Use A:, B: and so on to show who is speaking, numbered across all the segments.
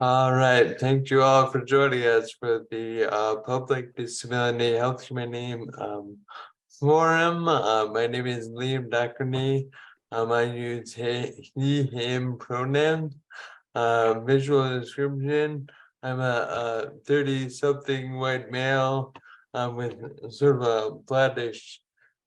A: All right, thank you all for joining us for the Public Disability Health Committee Forum. My name is Liam Dackerney. I use he, him pronouns. Visual description: I'm a 30-something white male with sort of a flattish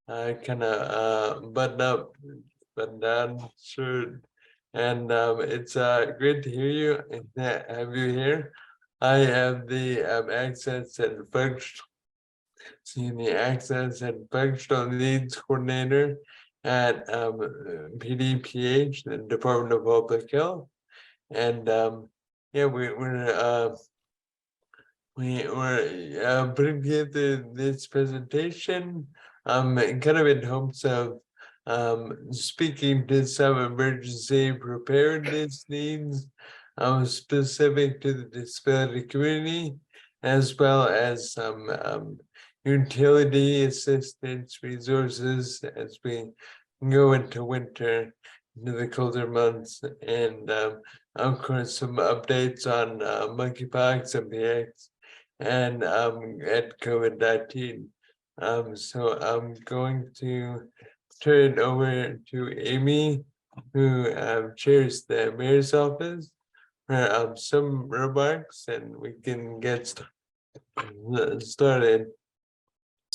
A: kind of button-down shirt. And it's great to hear you and to have you here. I have the access and functional needs coordinator at PDPH, the Department of Public Health. And yeah, we're putting together this presentation kind of in hopes of speaking to some emergency preparedness needs specific to the disability community, as well as some utility assistance resources as we go into winter, into the colder months, and of course some updates on monkeypox, MPX, and at COVID-19. So I'm going to turn it over to Amy, who chairs the mayor's office, for some remarks, and we can get started.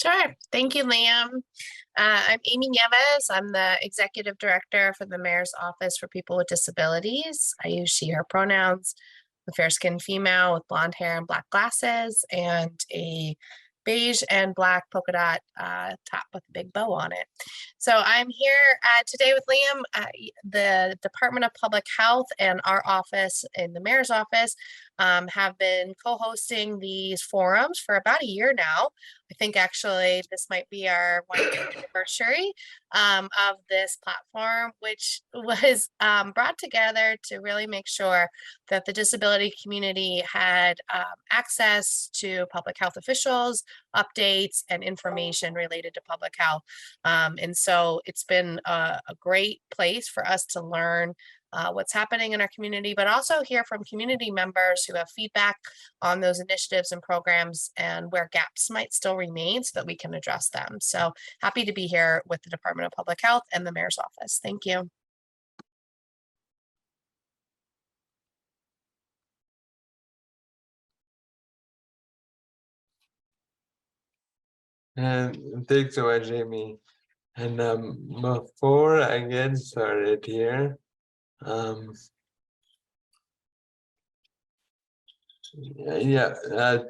B: Sure. Thank you, Liam. I'm Amy Nieves. I'm the Executive Director for the Mayor's Office for People with Disabilities. I use she, her pronouns. I'm a fair-skinned female with blonde hair and black glasses and a beige and black polka dot top with a big bow on it. So I'm here today with Liam. The Department of Public Health and our office in the Mayor's Office have been co-hosting these forums for about a year now. I think actually this might be our 1-year anniversary of this platform, which was brought together to really make sure that the disability community had access to public health officials, updates, and information related to public health. And so it's been a great place for us to learn what's happening in our community, but also hear from community members who have feedback on those initiatives and programs and where gaps might still remain so that we can address them. So happy to be here with the Department of Public Health and the Mayor's Office. Thank you.
A: And thanks so much, Amy. And before I get started here,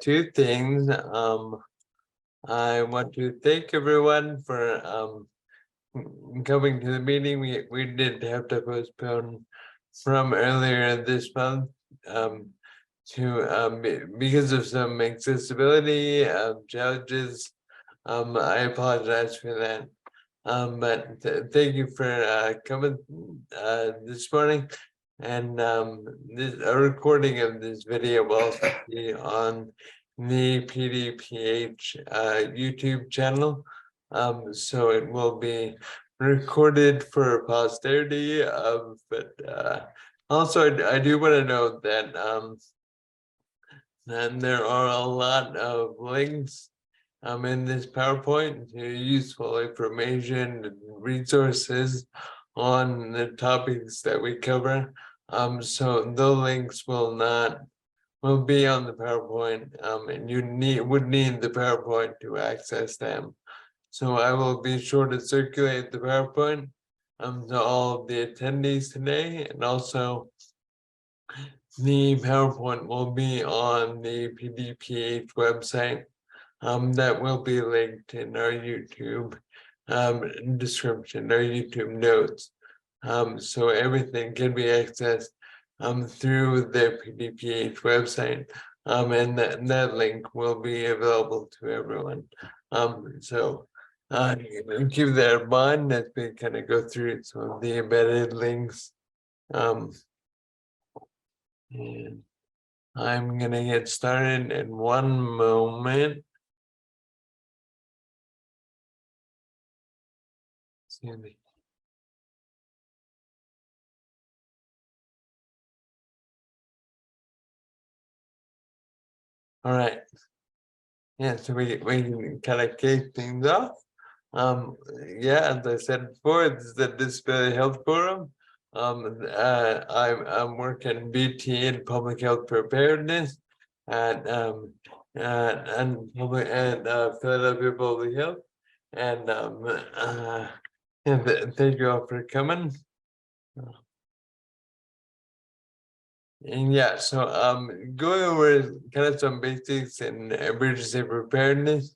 A: two things. I want to thank everyone for coming to the meeting. We did have to postpone from earlier this month because of some accessibility challenges. I apologize for that. But thank you for coming this morning. And a recording of this video will also be on the PDPH YouTube channel. So it will be recorded for posterity. But also I do want to note that and there are a lot of links in this PowerPoint to useful information and resources on the topics that we cover. So the links will be on the PowerPoint, and you would need the PowerPoint to access them. So I will be sure to circulate the PowerPoint to all of the attendees today, and also the PowerPoint will be on the PDPH website. That will be linked in our YouTube description, our YouTube notes. So everything can be accessed through the PDPH website, and that link will be available to everyone. So keep that in mind as we kind of go through some of the embedded links. And I'm gonna get started in one moment. Excuse me. All right. Yeah, so we can kind of kick things off. Yeah, as I said before, this is the Disability Health Forum. I'm working BT in public health preparedness at Philadelphia Public Health, and thank you all for coming. And yeah, so going over kind of some basics in emergency preparedness.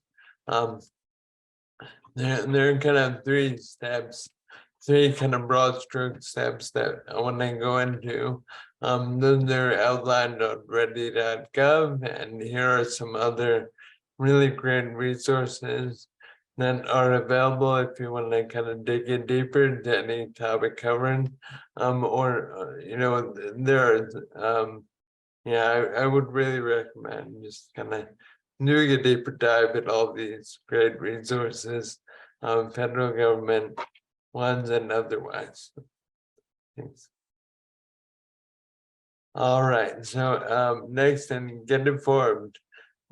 A: There are kind of three steps, three kind of broad stroke steps that I want to go into. Those are outlined on ready.gov, and here are some other really great resources that are available if you want to kind of dig in deeper into any topic covered. There are yeah, I would really recommend just kind of doing a deeper dive at all these great resources, federal government ones and otherwise. Thanks. All right, so next, and get informed.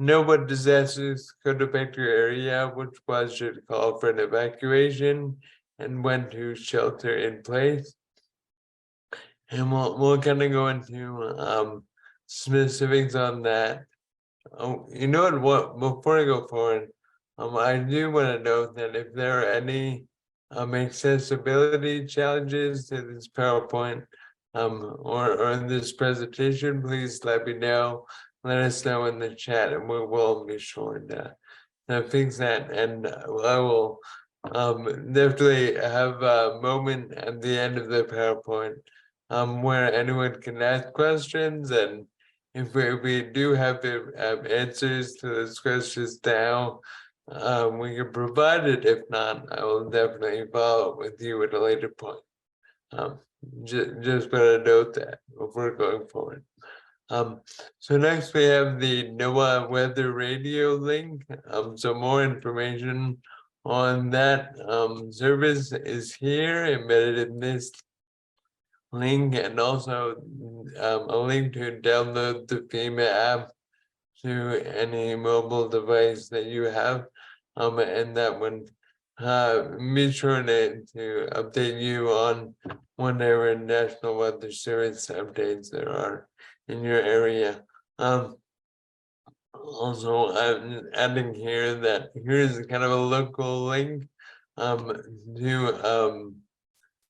A: Know what disasters could affect your area, which was should call for an evacuation, and when to shelter in place. And we'll kind of go into specifics on that. Oh, you know what? Before I go forward, I do want to note that if there are any accessibility challenges to this PowerPoint or this presentation, please let me know. Let us know in the chat, and we will be sure to fix that. And I will definitely have a moment at the end of the PowerPoint where anyone can ask questions, and if we do have the answers to those questions now, we can provide it. If not, I will definitely follow up with you at a later point. Just want to note that before going forward. So next we have the NOAA weather radio link. So more information on that service is here embedded in this link, and also a link to download the FEMA app to any mobile device that you have, and that would be sure to update you on whatever National Weather Service updates there are in your area. Also, I'm adding here that here's kind of a local link to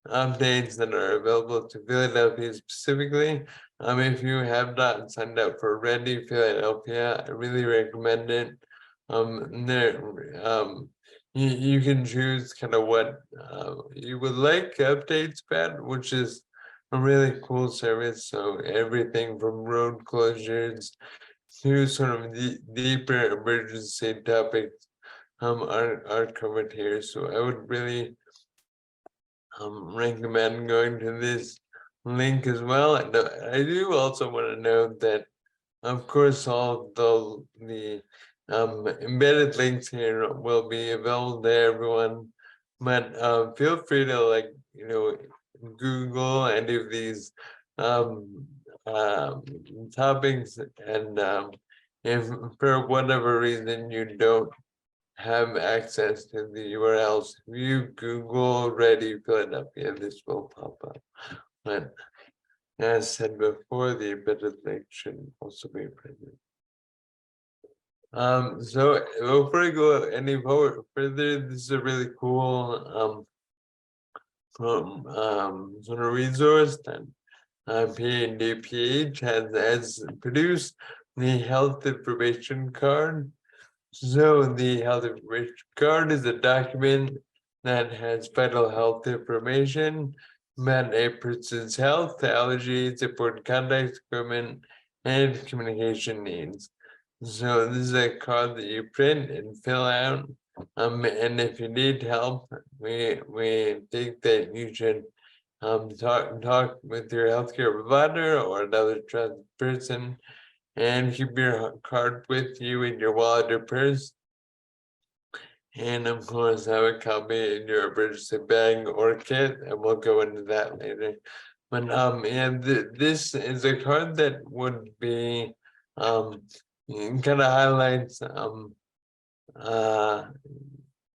A: updates that are available to Philadelphia specifically. If you have not signed up for Ready Philadelphia, I really recommend it. You can choose kind of what you would like updates about, which is a really cool service. So everything from road closures to sort of deeper emergency topics are covered here. So I would really recommend going to this link as well. And I do also want to note that, of course, all the embedded links here will be available to everyone, but feel free to Google any of these topics, and if for whatever reason you don't have access to the URLs, if you Google Ready Philadelphia, this will pop up. But as said before, the embedded link should also be present. So before I go any further, this is a really cool sort of resource that PNDPH has produced, the health information card. So the health information card is a document that has vital health information about a person's health, allergies, important contact equipment, and communication needs. So this is a card that you print and fill out. And if you need help, we think that you should talk with your healthcare provider or another trusted person, and keep your card with you in your wallet or purse. And of course, have a copy in your emergency bag or kit, and we'll go into that later. But and this is a card that would be it kind of highlights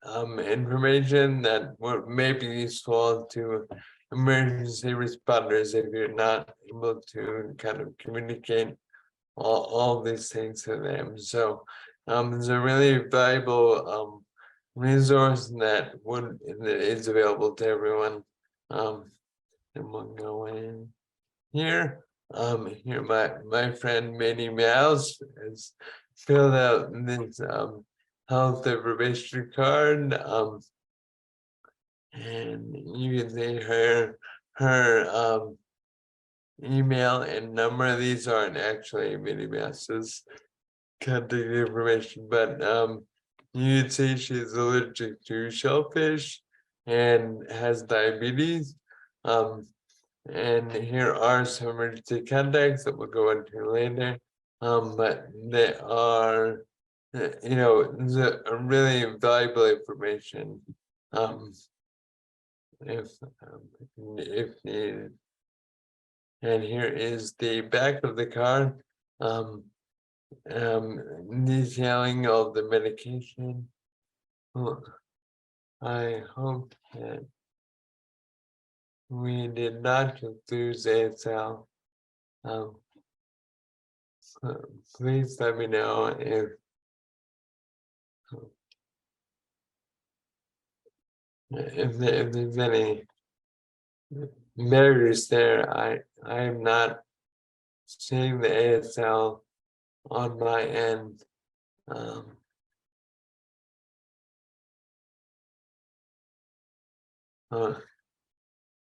A: information that may be useful to emergency responders if you're not able to kind of communicate all these things to them. So it's a really valuable resource that is available to everyone. And we'll go in here. Here my friend Minnie Mouse has filled out this health information card. And you can see her email and number. These aren't actually Minnie Mouse's contact information, but you can see she's allergic to shellfish and has diabetes. And here are some emergency contacts that we'll go into later. But they are, a really valuable information. If needed. And here is the back of the card, detailing all the medication. Well, I hope that we did not lose ASL. So please let me know if there's any barriers there. I am not seeing the ASL on my end. All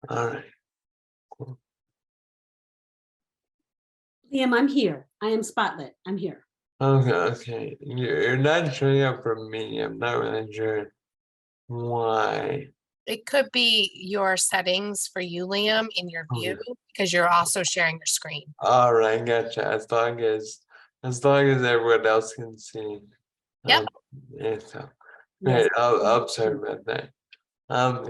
A: right.
C: Liam, I'm here. I am Spotlit. I'm here.
A: Okay. You're not showing up for me. I'm not really sure why.
B: It could be your settings for you, Liam, in your
A: Okay.
B: view, because you're also sharing your screen.
A: All right, gotcha. As long as everyone else can see.
B: Yep.
A: Yeah, so
C: Yes.
A: right, I'm sorry about that.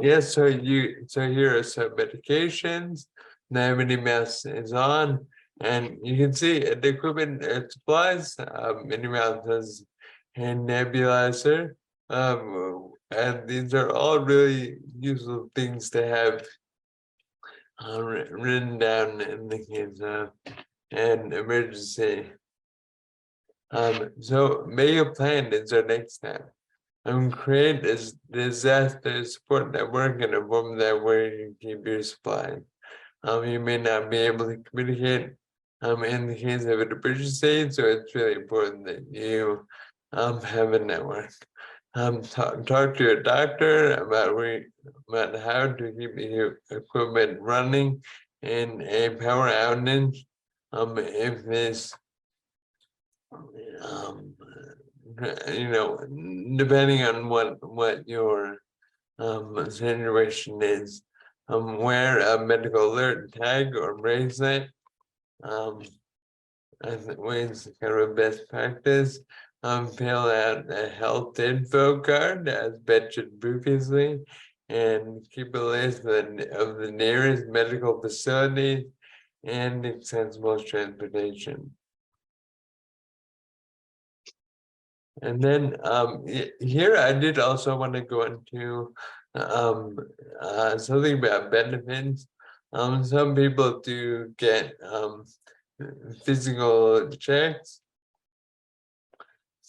A: Yes, so here are some medications. Now Minnie Mouse is on, and you can see the equipment and supplies. Minnie Mouse has a nebulizer. And these are all really useful things to have written down in the case of an emergency. So make a plan is our next step. Create a disaster support network in a form that where you keep your supplies. You may not be able to communicate in the case of an emergency, so it's really important that you have a network. Talk to your doctor about how to keep your equipment running in a power outage. If this depending on what your situation is, wear a medical alert tag or bracelet. As it was kind of best practice. Fill out a health info card as mentioned previously, and keep a list of the nearest medical facility and accessible transportation. And then here I did also want to go into something about benefits. Some people do get physical checks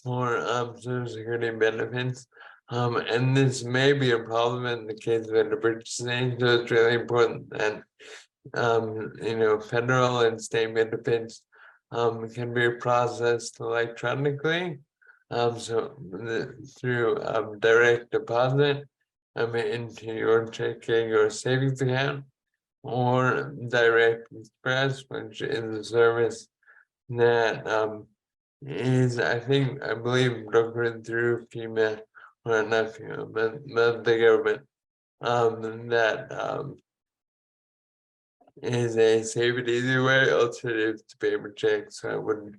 A: for Social Security benefits. And this may be a problem in the case of an emergency, so it's really important that federal and state benefits can be processed electronically. Through direct deposit into your checking or savings account, or direct express, which is a service that I believe brokered through FEMA, or not FEMA, but the government. That is a safe and easy way alternative to paper checks. So I wouldn't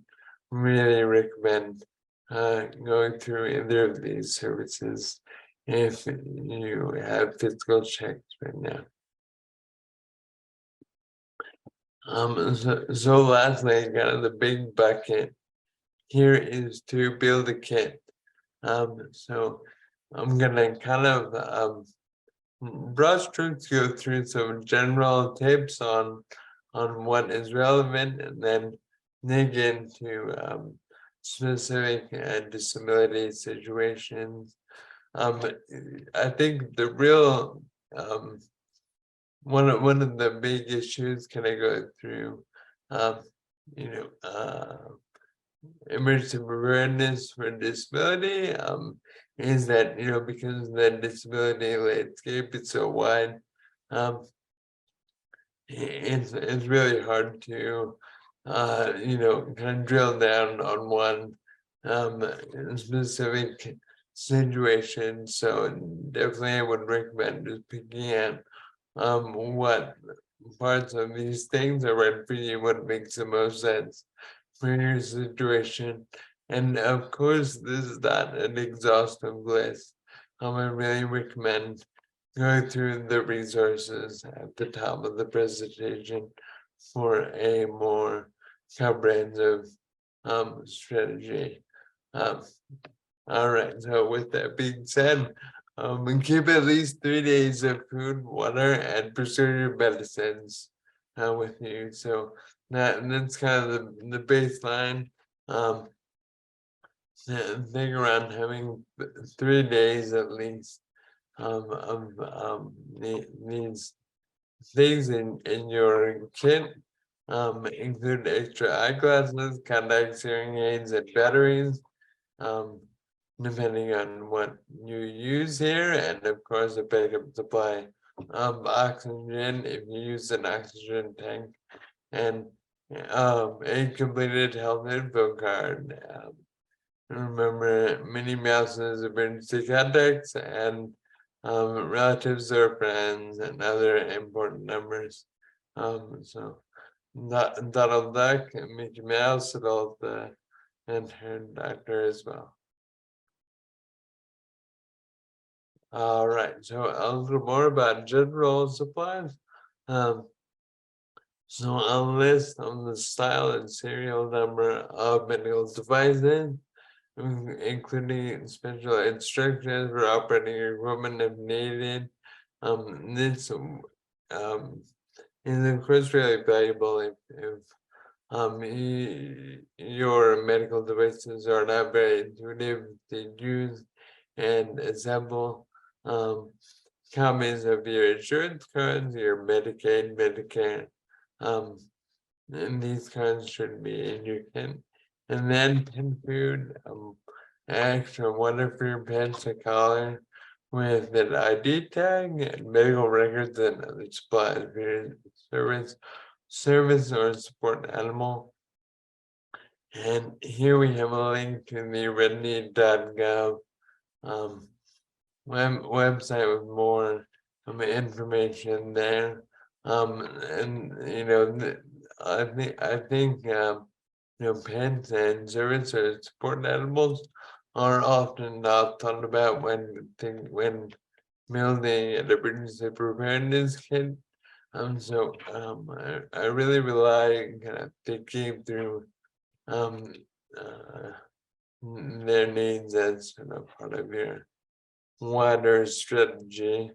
A: really recommend going through either of these services if you have physical checks right now. So lastly, kind of the big bucket here is to build a kit. So I'm gonna kind of brush strokes go through some general tips on what is relevant, and then dig into specific disability situations. I think the real one of the big issues can I go through, you know, emergency preparedness for disability, is that, you know, because the disability landscape is so wide, it's really hard to you know, kind of drill down on one specific situation. So definitely I would recommend just picking out what parts of these things are right for you, what makes the most sense for your situation. And of course, this is not an exhaustive list. I really recommend going through the resources at the top of the presentation for a more comprehensive strategy. All right, so with that being said, and keep at least 3 days of food, water, and prescription medicines with you. So that's kind of the baseline. Think around having 3 days at least of these things in your kit. Include extra eyeglasses, contacts, hearing aids, and batteries. Depending on what you use here, and of course a backup supply of oxygen if you use an oxygen tank, and a completed health info card. Remember, Minnie Mouse's emergency contacts and relatives or friends and other important numbers. So Donald Duck, Mickey Mouse, and all the and her doctor as well. All right, so a little more about general supplies. So a list on the style and serial number of medical devices, including special instructions for operating equipment if needed. This is of course really valuable if your medical devices are not very intuitive to use and assemble. Copies of your insurance cards, your Medicaid, Medicare, and these cards should be in your kit. And then pet food, extra water for your pets, a collar with an ID tag, and medical records and other supplies for your service or support animal. And here we have a link to the redknee.gov website with more information there. And you know, I think you know, pets and service or support animals are often not thought about when building an emergency preparedness kit. So I really rely kind of thinking through their needs as sort of part of your wider strategy.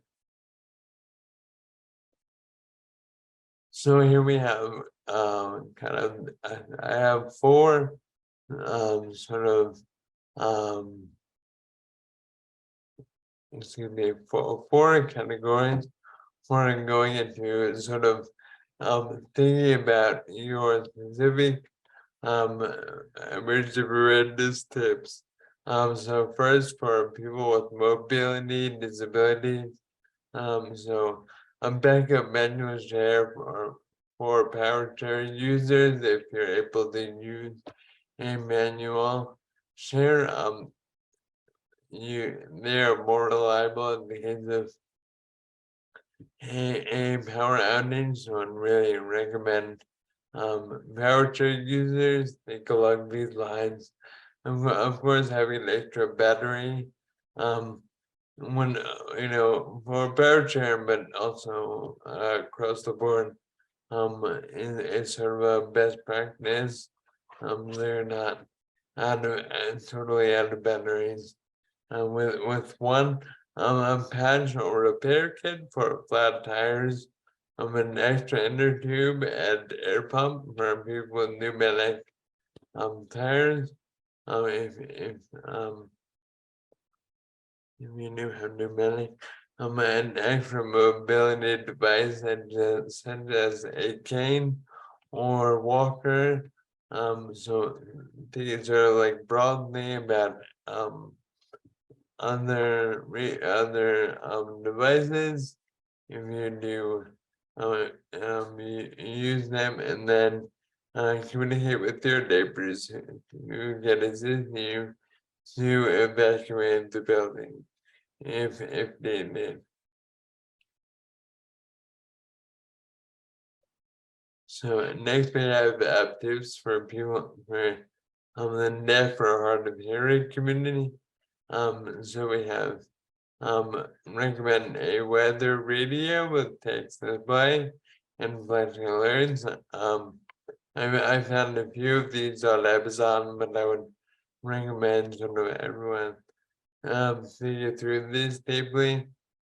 A: So here we have kind of I have 4 sort of excuse me, 4 categories for going into sort of thinking about your specific emergency preparedness tips. So first, for people with mobility disabilities, so a backup manual share for power chair users if you're able to use a manual share. They are more reliable in the case of a power outage, so I'd really recommend power chair users think along these lines. Of course, having an extra battery when you know, for power chair, but also across the board, it's sort of a best practice. They're not totally out of batteries. With one, a patch or repair kit for flat tires, an extra inner tube and air pump for people with pneumatic tires. If you do have pneumatic, an extra mobility device such as a cane or walker. So these are like broadly about other devices. If you do you use them and then communicate with your neighbors who can assist you to evacuate the building if needed. So next we have tips for people for the deaf or hard of hearing community. So we have recommend a weather radio with text display and flashing alerts. I found a few of these on Amazon, but I would recommend sort of everyone see through this deeply.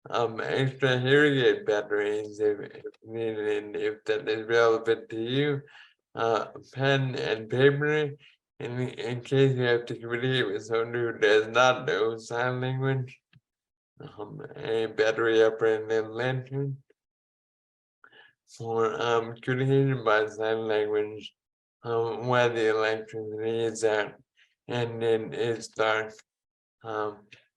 A: Extra hearing aid batteries if needed, and if that is relevant to you. Pen and paper in case you have to communicate with someone who does not know sign language. A battery operated lantern for communication by sign language when the electricity is out and then it's dark.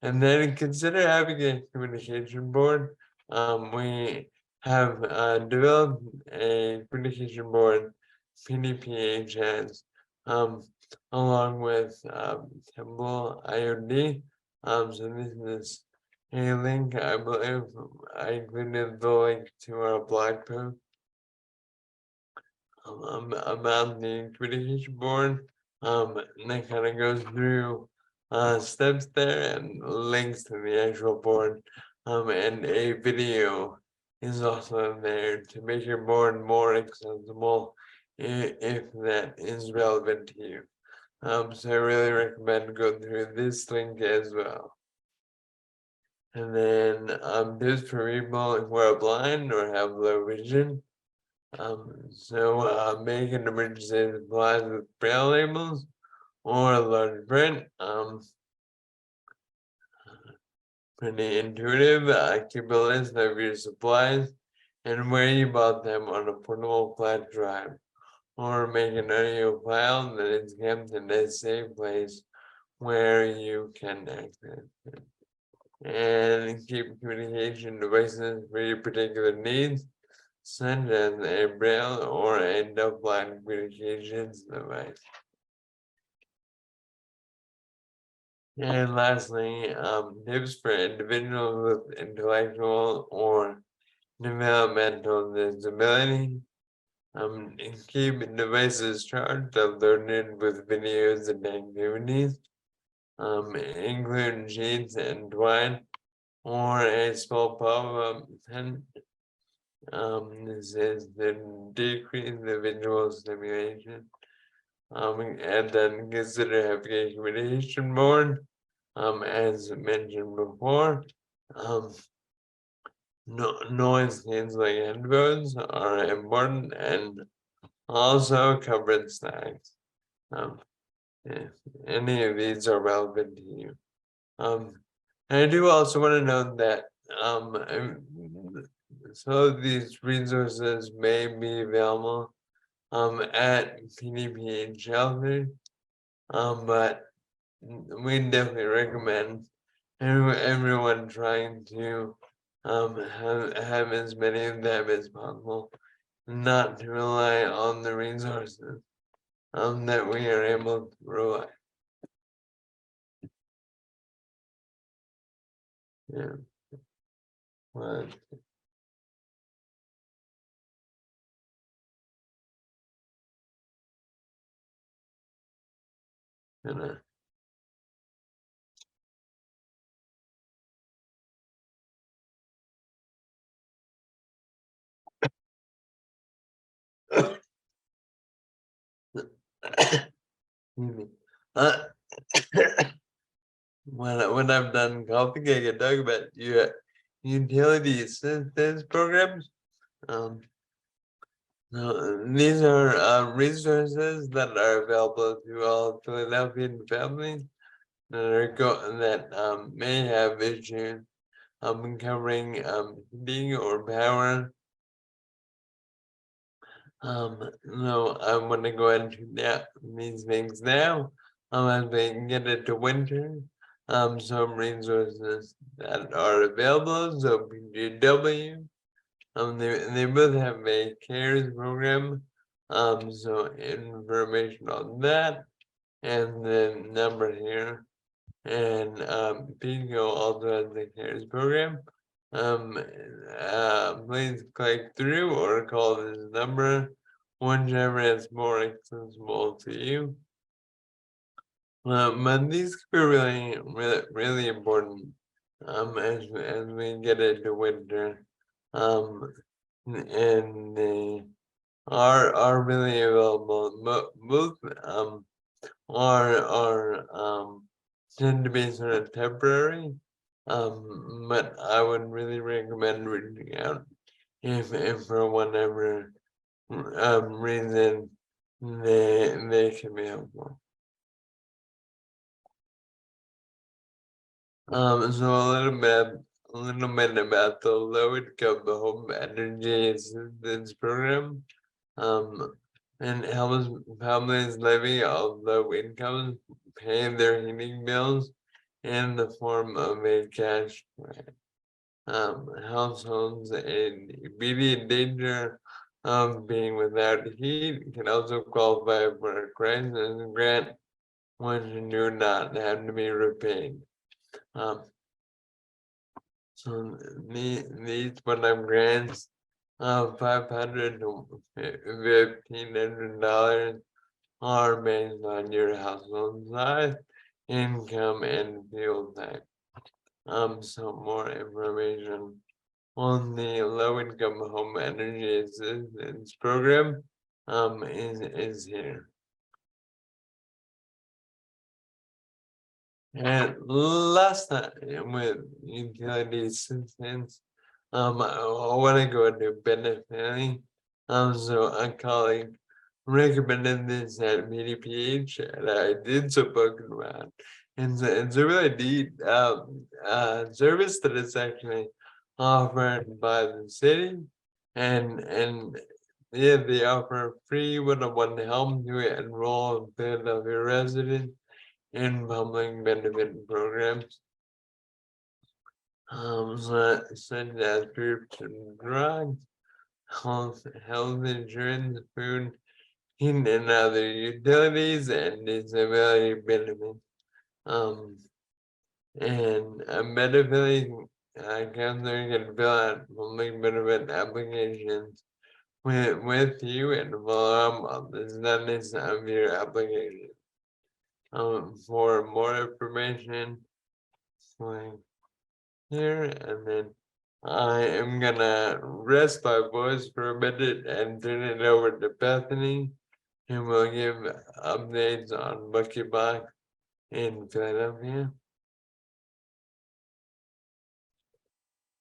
A: And then consider having a communication board. We have developed a communication board, PDPH has, along with Temple IoT. So this is a link, I believe I included the link to our blog post about the communication board. And that kind of goes through steps there and links to the actual board. And a video is also there to make your board more accessible if that is relevant to you. So I really recommend going through this link as well. And then tips for people who are blind or have low vision. So make an emergency supplies with braille labels or large print. Pretty intuitive. Keep a list of your supplies and where you bought them on a portable flash drive, or make an audio file that is kept in a safe place where you can access it. And keep communication devices for your particular needs, such as a braille or a double-line communications device. And lastly, tips for individuals with intellectual or developmental disability. Keep devices charged and loaded with videos and activities. Include sheets and twine or a small pop-up pen. This is to decrease the visual stimulation. And then consider having a communication board, as mentioned before. Noise canceling headphones are important, and also covered snacks. If any of these are relevant to you. I do also want to note that so these resources may be available at PDPH shelter, but we definitely recommend everyone trying to have as many of them as possible, not to rely on the resources that we are able to provide. Yeah. But, excuse me. Uh, when I'm done coughing, I can talk about utility assistance programs. These are resources that are available to all Philadelphian families that may have issues covering heating or power. No, I want to go into these things now. As we get into winter, some resources that are available. So PGW, they both have a CARES program. So information on that and the number here. And PGO also has the CARES program. Please click through or call this number, whichever is more accessible to you. But these could be really important as we get into winter. And they are really available. Both are tend to be sort of temporary. But I would really recommend reaching out if for whatever reason they can be helpful. So a little bit about the low income home energy assistance program. And helps families living on low incomes pay their heating bills in the form of a cash grant. Households in immediate danger of being without heat can also qualify for a crisis grant, which do not have to be repaid. So these one-time grants of $500 to $1,500 are based on your household size, income, and fuel type. So more information on the low-income home energy assistance program is here. And last time with utility assistance, I want to go into benefiting. So a colleague recommended this at BDPH, and I did some booking around. And it's a really neat service that is actually offered by the city, and yeah, they offer free one-on-one help to enroll in Philadelphia residents in public benefit programs, such as prescription drugs, health insurance, food, heat and other utilities, and disability benefits. And benefiting counselor can fill out public benefit applications with you and follow up on the status of your application. For more information, like here, and then I am gonna rest my voice for a minute and turn it over to Bethany, who will give updates on Bucky Box in Philadelphia.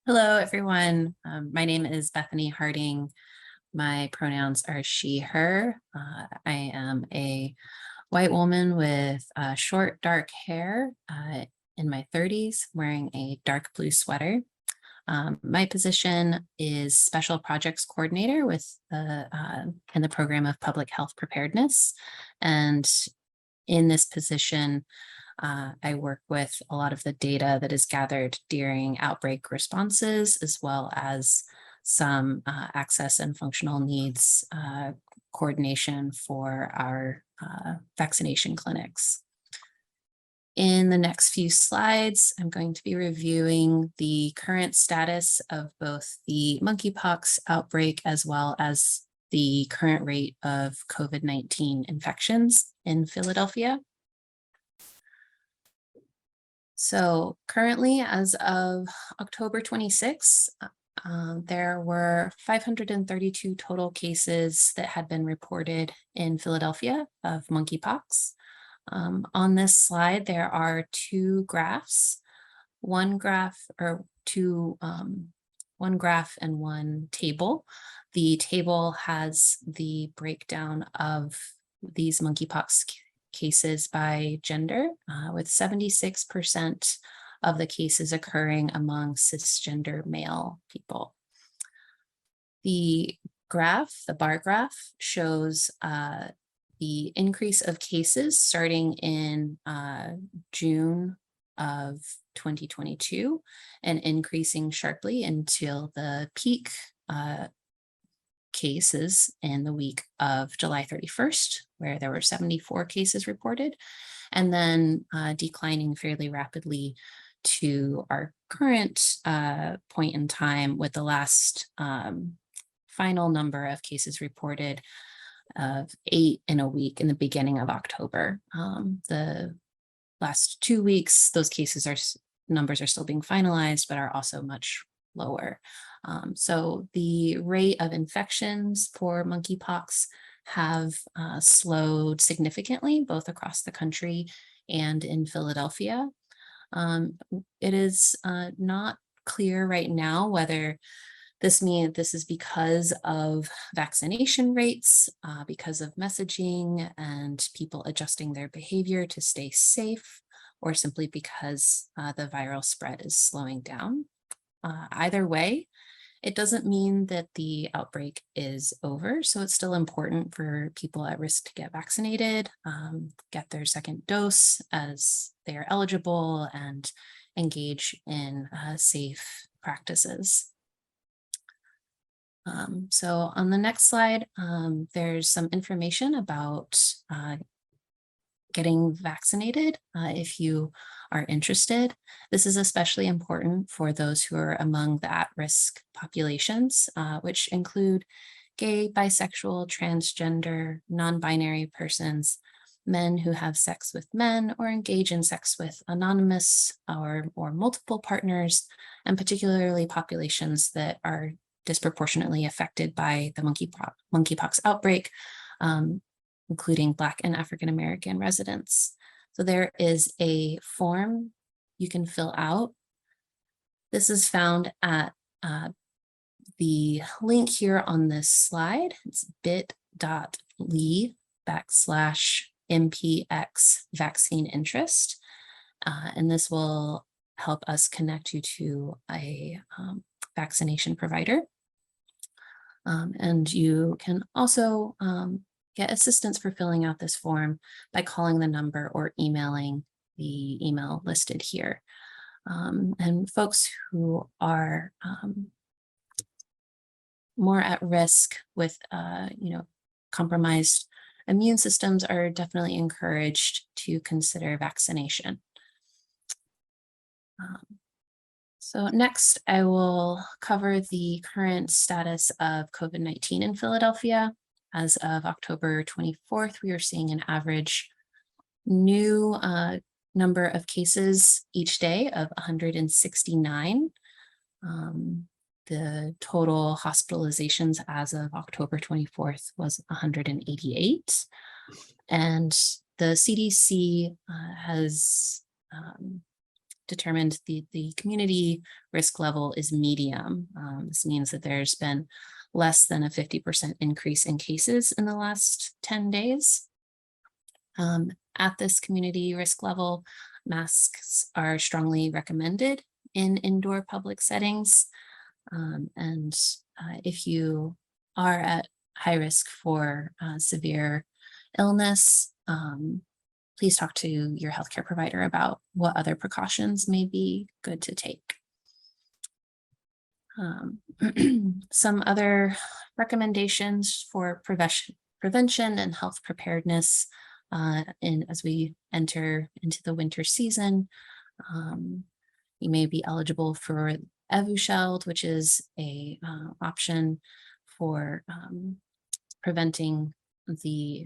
D: Hello, everyone. My name is Bethany Harding. My pronouns are she, her. I am a white woman with short, dark hair in my 30s, wearing a dark blue sweater. My position is Special Projects Coordinator with in the program of Public Health Preparedness. And in this position, I work with a lot of the data that is gathered during outbreak responses, as well as some access and functional needs coordination for our vaccination clinics. In the next few slides, I'm going to be reviewing the current status of both the monkeypox outbreak as well as the current rate of COVID-19 infections in Philadelphia. So currently, as of October 26, there were 532 total cases that had been reported in Philadelphia of monkeypox. On this slide, there are two graphs, one graph or two, one graph and one table. The table has the breakdown of these monkeypox cases by gender, with 76% of the cases occurring among cisgender male people. The graph, the bar graph, shows the increase of cases starting in June of 2022 and increasing sharply until the peak cases in the week of July 31st, where there were 74 cases reported, and then declining fairly rapidly to our current point in time, with the last final number of cases reported of 8 in a week in the beginning of October. The last 2 weeks, those numbers are still being finalized, but are also much lower. So the rate of infections for monkeypox have slowed significantly, both across the country and in Philadelphia. It is not clear right now whether this is because of vaccination rates, because of messaging and people adjusting their behavior to stay safe, or simply because the viral spread is slowing down. Either way, it doesn't mean that the outbreak is over. So it's still important for people at risk to get vaccinated, get their second dose as they are eligible, and engage in safe practices. So on the next slide, there's some information about getting vaccinated if you are interested. This is especially important for those who are among the at-risk populations, which include gay, bisexual, transgender, non-binary persons, men who have sex with men or engage in sex with anonymous or multiple partners, and particularly populations that are disproportionately affected by the monkeypox outbreak, including Black and African American residents. So there is a form you can fill out. This is found at the link here on this slide. It's bit.ly/MPX vaccine interest. And this will help us connect you to a vaccination provider. And you can also get assistance for filling out this form by calling the number or emailing the email listed here. And folks who are more at risk with compromised immune systems are definitely encouraged to consider vaccination. So next, I will cover the current status of COVID-19 in Philadelphia. As of October 24th, we are seeing an average new number of cases each day of 169. The total hospitalizations as of October 24th was 188. And the CDC has determined the community risk level is medium. This means that there's been less than a 50% increase in cases in the last 10 days. At this community risk level, masks are strongly recommended in indoor public settings. And if you are at high risk for severe illness, please talk to your healthcare provider about what other precautions may be good to take. Some other recommendations for prevention and health preparedness as we enter into the winter season. You may be eligible for Evusheld, which is a option for preventing the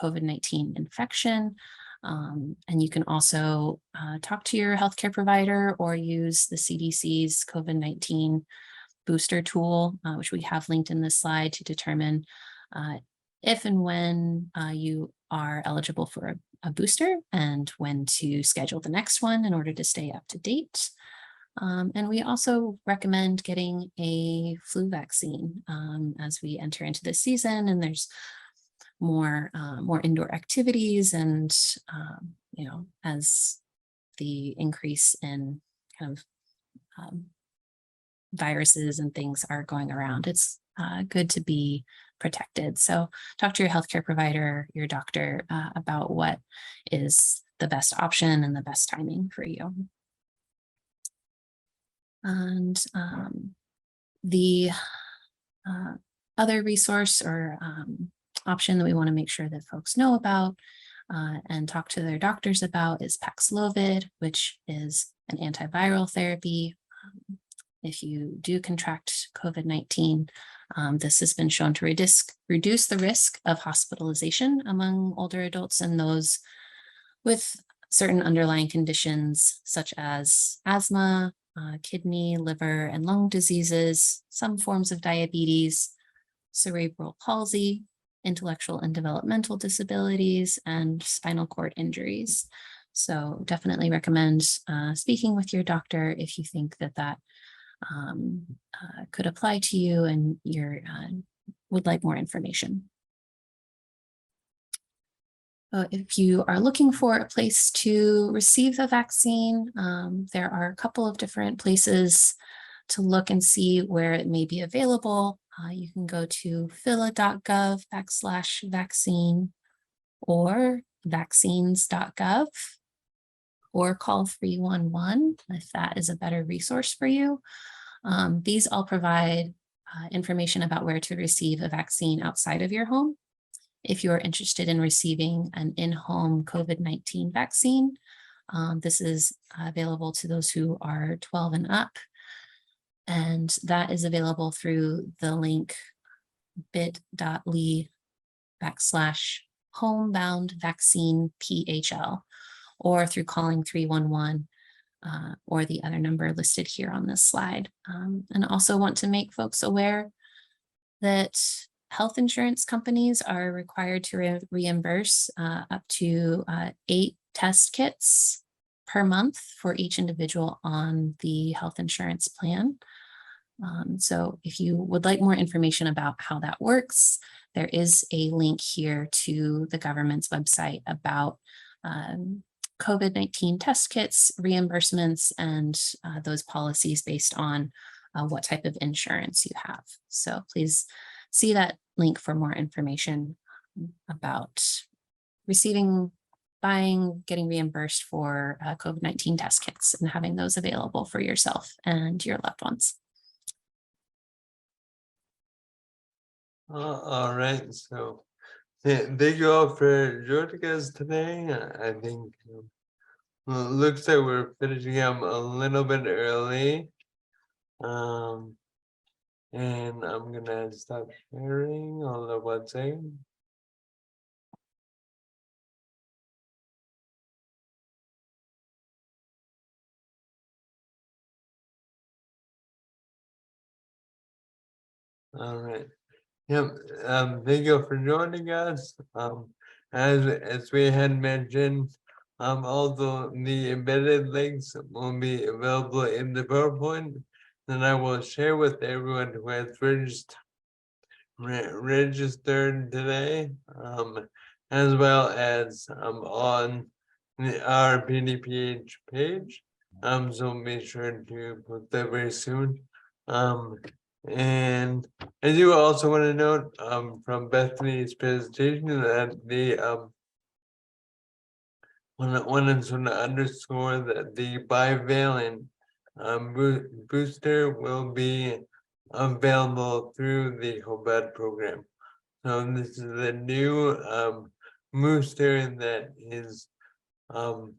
D: COVID-19 infection. And you can also talk to your healthcare provider or use the CDC's COVID-19 booster tool, which we have linked in this slide, to determine if and when you are eligible for a booster and when to schedule the next one in order to stay up to date. And we also recommend getting a flu vaccine as we enter into this season, and there's more indoor activities, and as the increase in kind of viruses and things are going around, it's good to be protected. So talk to your healthcare provider, your doctor, about what is the best option and the best timing for you. And the other resource or option that we want to make sure that folks know about and talk to their doctors about is Paxlovid, which is an antiviral therapy. If you do contract COVID-19, this has been shown to reduce the risk of hospitalization among older adults and those with certain underlying conditions such as asthma, kidney, liver, and lung diseases, some forms of diabetes, cerebral palsy, intellectual and developmental disabilities, and spinal cord injuries. So definitely recommend speaking with your doctor if you think that could apply to you and you would like more information. If you are looking for a place to receive the vaccine, there are a couple of different places to look and see where it may be available. You can go to phila.gov/vaccine or vaccines.gov or call 311 if that is a better resource for you. These all provide information about where to receive a vaccine outside of your home. If you are interested in receiving an in-home COVID-19 vaccine, this is available to those who are 12 and up. And that is available through the link bit.ly/homebound-vaccine-PHL or through calling 311 or the other number listed here on this slide. And also want to make folks aware that health insurance companies are required to reimburse up to 8 test kits per month for each individual on the health insurance plan. So if you would like more information about how that works, there is a link here to the government's website about COVID-19 test kits, reimbursements, and those policies based on what type of insurance you have. So please see that link for more information about receiving, buying, getting reimbursed for COVID-19 test kits and having those available for yourself and your loved ones.
A: All right, so thank you all for joining us today. I think well, it looks like we're finishing up a little bit early. And I'm gonna stop sharing. Hold on one second. All right. Yep. Thank you for joining us. As we had mentioned, although the embedded links will be available in the PowerPoint, then I will share with everyone who has registered today, as well as on our PDPH page. So make sure to put that very soon. And I do also want to note from Bethany's presentation that the want to sort of underscore that the bivalent booster will be available through the HOBAD program. So this is the new booster that is for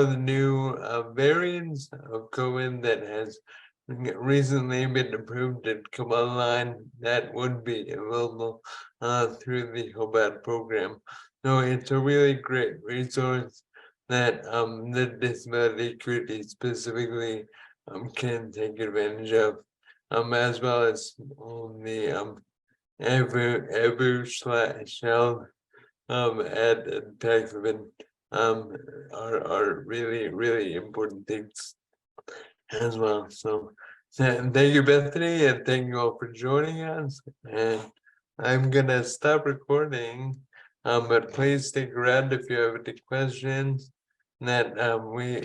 A: the new variants of COVID that has recently been approved and come online, that would be available through the HOBAD program. So it's a really great resource that the disability community specifically can take advantage of, as well as all the ever shall add tax event are really important things as well. So thank you, Bethany, and thank you all for joining us. And I'm gonna stop recording. But please stick around if you have any questions that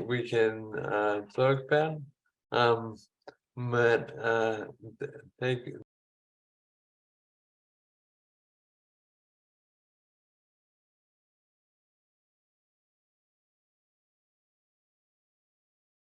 A: we can talk about. But thank you.